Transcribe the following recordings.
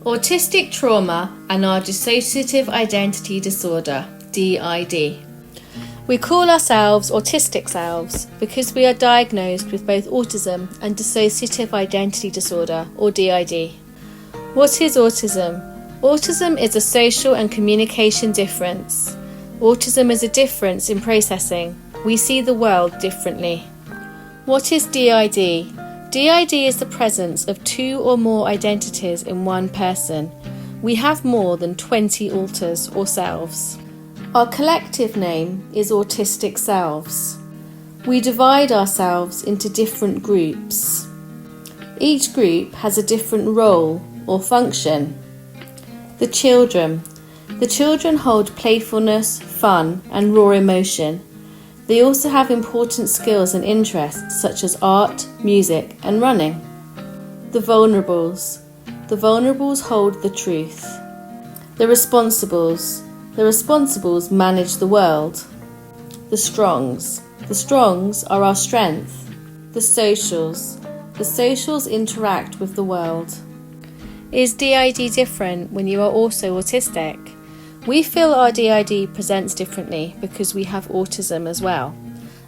Autistic trauma and our dissociative identity disorder, DID. We call ourselves autistic selves because we are diagnosed with both autism and dissociative identity disorder, or DID. What is autism? Autism is a social and communication difference. Autism is a difference in processing. We see the world differently. What is DID? DID is the presence of two or more identities in one person. We have more than 20 alters or selves. Our collective name is autistic selves. We divide ourselves into different groups. Each group has a different role or function. The children. The children hold playfulness, fun, and raw emotion. They also have important skills and interests such as art, music, and running. The vulnerables. The vulnerables hold the truth. The responsibles. The responsibles manage the world. The strongs. The strongs are our strength. The socials. The socials interact with the world. Is DID different when you are also autistic? We feel our DID presents differently because we have autism as well.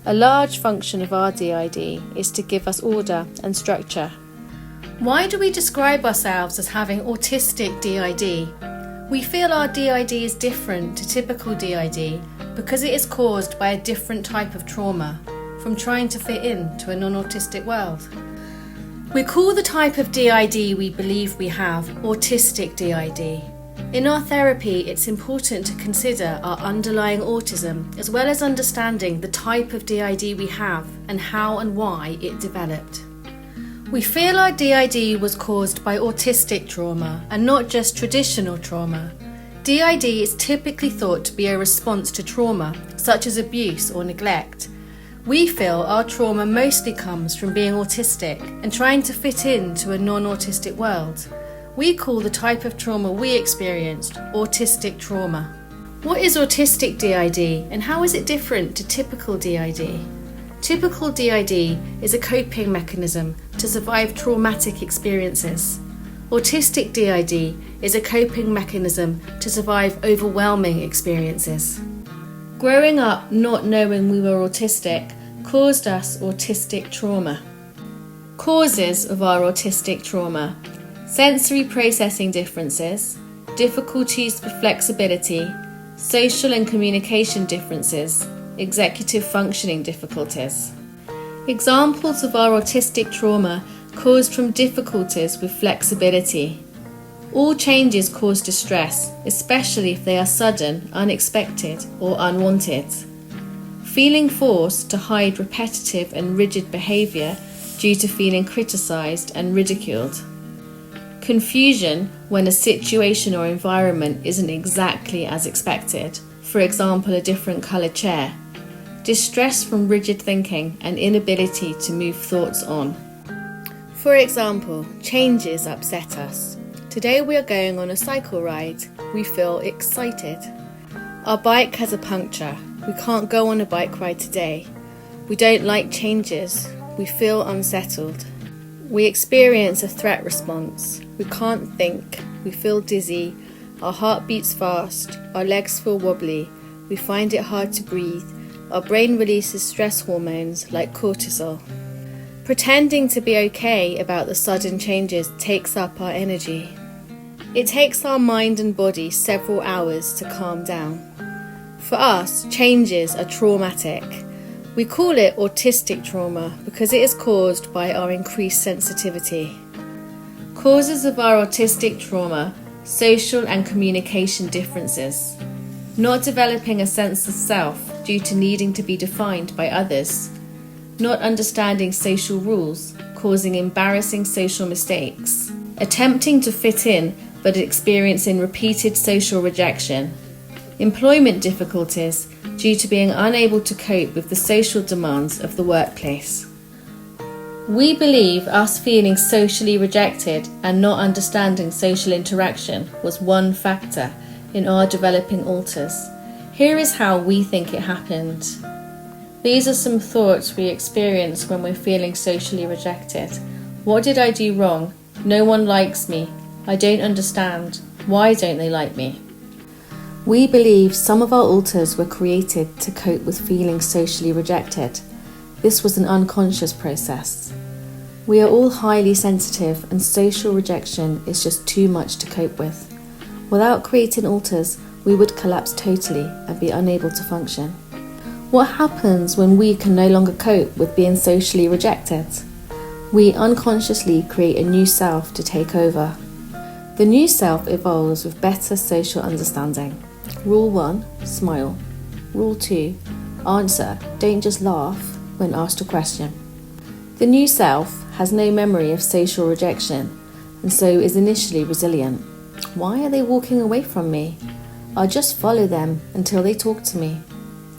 A large function of our DID is to give us order and structure. Why do we describe ourselves as having autistic DID? We feel our DID is different to typical DID because it is caused by a different type of trauma from trying to fit into a non-autistic world. We call the type of DID we believe we have autistic DID. In our therapy, it's important to consider our underlying autism as well as understanding the type of DID we have and how and why it developed. We feel our DID was caused by autistic trauma and not just traditional trauma. DID is typically thought to be a response to trauma, such as abuse or neglect. We feel our trauma mostly comes from being autistic and trying to fit into a non-autistic world. We call the type of trauma we experienced autistic trauma. What is autistic DID and how is it different to typical DID? Typical DID is a coping mechanism to survive traumatic experiences. Autistic DID is a coping mechanism to survive overwhelming experiences. Growing up not knowing we were autistic caused us autistic trauma. Causes of our autistic trauma: sensory processing differences, difficulties with flexibility, social and communication differences, executive functioning difficulties. Examples of our autistic trauma caused from difficulties with flexibility. All changes cause distress, especially if they are sudden, unexpected, or unwanted. Feeling forced to hide repetitive and rigid behaviour due to feeling criticised and ridiculed. Confusion when a situation or environment isn't exactly as expected, for example a different coloured chair. Distress from rigid thinking and inability to move thoughts on. For example, changes upset us. Today we are going on a cycle ride. We feel excited. Our bike has a puncture. We can't go on a bike ride today. We don't like changes. We feel unsettled. We experience a threat response. We can't think. We feel dizzy. Our heart beats fast. Our legs feel wobbly. We find it hard to breathe. Our brain releases stress hormones like cortisol. Pretending to be okay about the sudden changes takes up our energy. It takes our mind and body several hours to calm down. For us, changes are traumatic. We call it autistic trauma because it is caused by our increased sensitivity. Causes of our autistic trauma: social and communication differences. Not developing a sense of self due to needing to be defined by others. Not understanding social rules, causing embarrassing social mistakes. Attempting to fit in but experiencing repeated social rejection. Employment difficulties due to being unable to cope with the social demands of the workplace. We believe us feeling socially rejected and not understanding social interaction was one factor in our developing alters. Here is how we think it happened. These are some thoughts we experience when we're feeling socially rejected. What did I do wrong? No one likes me. I don't understand. Why don't they like me? We believe some of our alters were created to cope with feeling socially rejected. This was an unconscious process. We are all highly sensitive, and social rejection is just too much to cope with. Without creating alters, we would collapse totally and be unable to function. What happens when we can no longer cope with being socially rejected? We unconsciously create a new self to take over. The new self evolves with better social understanding. Rule 1, smile. Rule 2, answer, don't just laugh when asked a question. The new self has no memory of social rejection and so is initially resilient. Why are they walking away from me? I'll just follow them until they talk to me.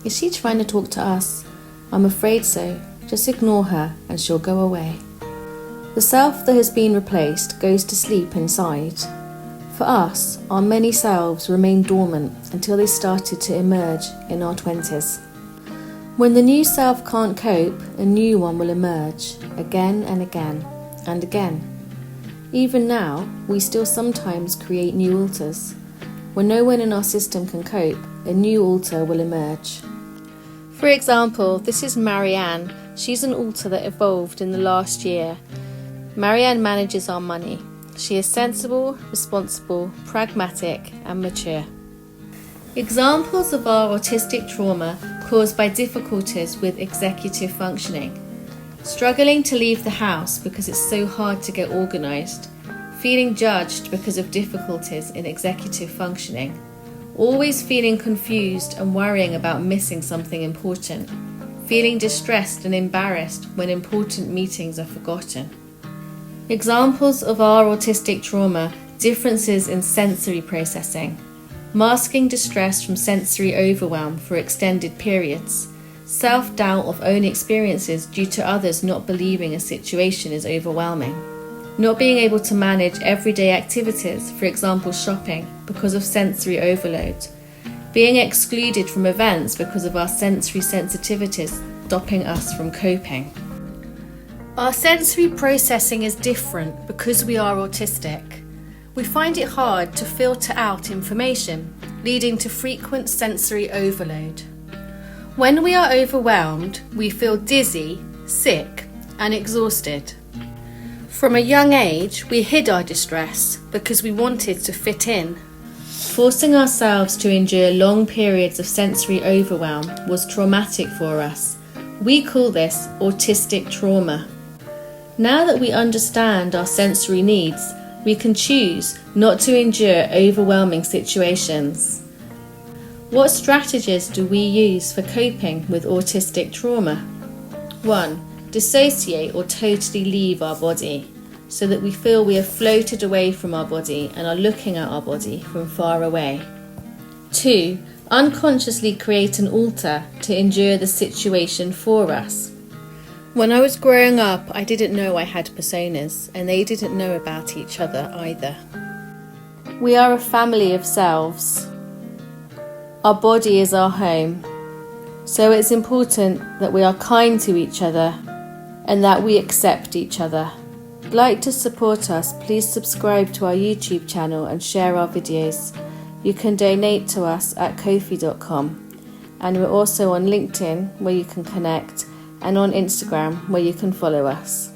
Is she trying to talk to us? I'm afraid so. Just ignore her and she'll go away. The self that has been replaced goes to sleep inside. For us, our many selves remain dormant until they started to emerge in our 20s. When the new self can't cope, a new one will emerge again and again and again. Even now, we still sometimes create new alters. When no one in our system can cope, a new alter will emerge. For example, this is Marianne. She's an alter that evolved in the last year. Marianne manages our money. She is sensible, responsible, pragmatic, and mature. Examples of our autistic trauma caused by difficulties with executive functioning. Struggling to leave the house because it's so hard to get organised. Feeling judged because of difficulties in executive functioning. Always feeling confused and worrying about missing something important. Feeling distressed and embarrassed when important meetings are forgotten. Examples of our autistic trauma: differences in sensory processing, masking distress from sensory overwhelm for extended periods, self-doubt of own experiences due to others not believing a situation is overwhelming, not being able to manage everyday activities, for example shopping, because of sensory overload, being excluded from events because of our sensory sensitivities stopping us from coping. Our sensory processing is different because we are autistic. We find it hard to filter out information, leading to frequent sensory overload. When we are overwhelmed, we feel dizzy, sick, and exhausted. From a young age, we hid our distress because we wanted to fit in. Forcing ourselves to endure long periods of sensory overwhelm was traumatic for us. We call this autistic trauma. Now that we understand our sensory needs, we can choose not to endure overwhelming situations. What strategies do we use for coping with autistic trauma? 1. Dissociate or totally leave our body, so that we feel we have floated away from our body and are looking at our body from far away. 2. Unconsciously create an alter to endure the situation for us. When I was growing up, I didn't know I had personas, and they didn't know about each other either. We are a family of selves. Our body is our home, so it's important that we are kind to each other and that we accept each other. If you'd like to support us, please subscribe to our YouTube channel and share our videos. You can donate to us at ko-fi.com, and we're also on LinkedIn where you can connect, and on Instagram where you can follow us.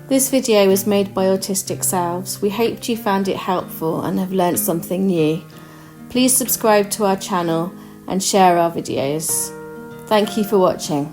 This video was made by Autistic Selves. We hoped you found it helpful and have learnt something new. Please subscribe to our channel and share our videos. Thank you for watching.